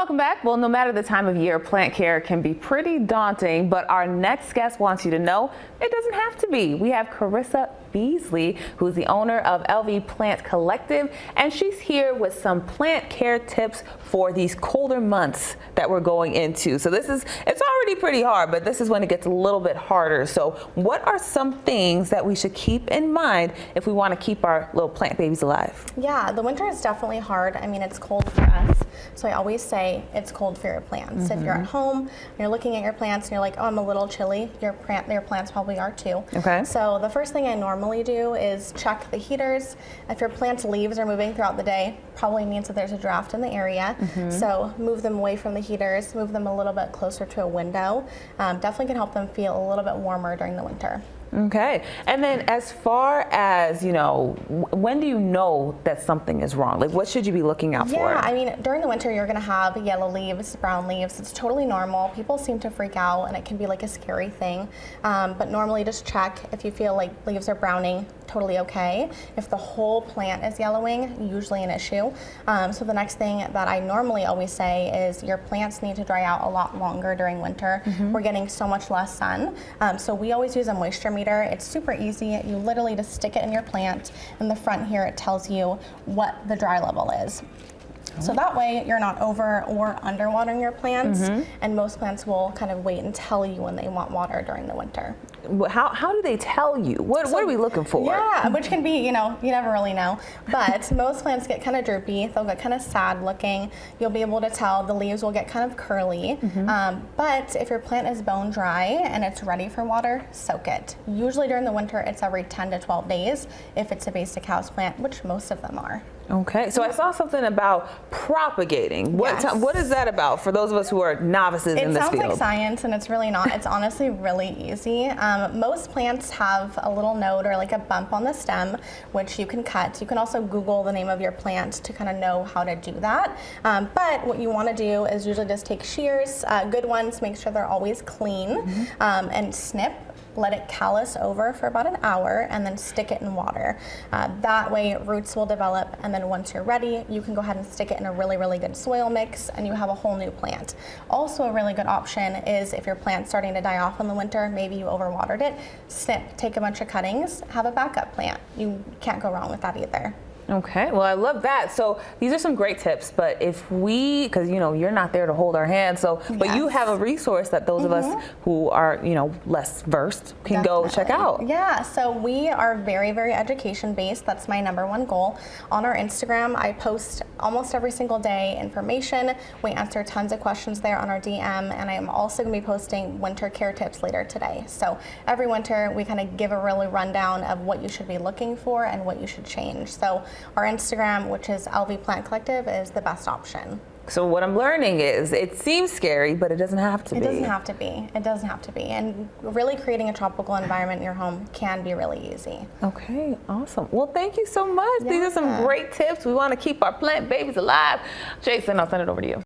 Welcome back. Well, no matter the time of year, plant care can be pretty daunting, but our next guest wants you to know it doesn't have to be. We have Carissa Beasley, who's the owner of LV Plant Collective, and she's here with some plant care tips for these colder months that we're going into. So it's already pretty hard, but this is when it gets a little bit harder. So what are some things that we should keep in mind if we want to keep our little plant babies alive? Yeah, the winter is definitely hard. I mean, it's cold for us. So I always say it's cold for your plants. If you're at home and you're looking at your plants and you're like, oh, I'm a little chilly, your plants probably are too. Okay. So the first thing I normally do is check the heaters. If your plant's leaves are moving throughout the day, probably means that there's a draft in the area. So move them away from the heaters, move them a little bit closer to a window. Definitely can help them feel a little bit warmer during the winter. Okay. And then as far as, when do you know that something is wrong? Like, what should you be looking out for? Yeah, I mean, during the winter, you're going to have yellow leaves, brown leaves. It's totally normal. People seem to freak out, and it can be like a scary thing. But normally, just check if you feel like leaves are browning, totally okay. If the whole plant is yellowing, usually an issue. So the next thing that I normally always say is your plants need to dry out a lot longer during winter. We're getting so much less sun. So we always use a moisture meter. It's super easy. You literally just stick it in your plant. In the front here, it tells you what the dry level is. So that way you're not over or under watering your plants, and most plants will kind of wait and tell you when they want water during the winter. How do they tell you? What are we looking for? Yeah, which can be, you never really know. But most plants get kind of droopy. They'll get kind of sad looking. You'll be able to tell the leaves will get kind of curly. But if your plant is bone dry and it's ready for water, soak it. Usually during the winter, it's every 10 to 12 days if it's a basic house plant, which most of them are. Okay, so I saw something about propagating. Yes. What is that about for those of us who are novices in this field? It sounds like science, and it's really not. It's honestly really easy. Most plants have a little node or like a bump on the stem, which you can cut. You can also Google the name of your plant to kind of know how to do that. But what you want to do is usually just take shears, good ones, make sure they're always clean, and snip. Let it callus over for about an hour and then stick it in water. That way roots will develop, and then once you're ready, you can go ahead and stick it in a really, really good soil mix and you have a whole new plant. Also a really good option is if your plant's starting to die off in the winter, maybe you overwatered it, snip, take a bunch of cuttings, have a backup plant. You can't go wrong with that either. Okay, well, I love that. So these are some great tips, but because you're not there to hold our hands, but you have a resource that those of us who are, less versed can go check out. Yeah, so we are very, very education based. That's my #1 goal. On our Instagram, I post almost every single day information. We answer tons of questions there on our DM, and I am also going to be posting winter care tips later today. So every winter, we kind of give a really rundown of what you should be looking for and what you should change. So our Instagram, which is LV Plant Collective, is the best option. So what I'm learning is it seems scary, but it doesn't have to be. It doesn't have to be. It doesn't have to be. And really creating a tropical environment in your home can be really easy. Okay, awesome. Well, thank you so much. These are some great tips. We want to keep our plant babies alive. Jason, I'll send it over to you.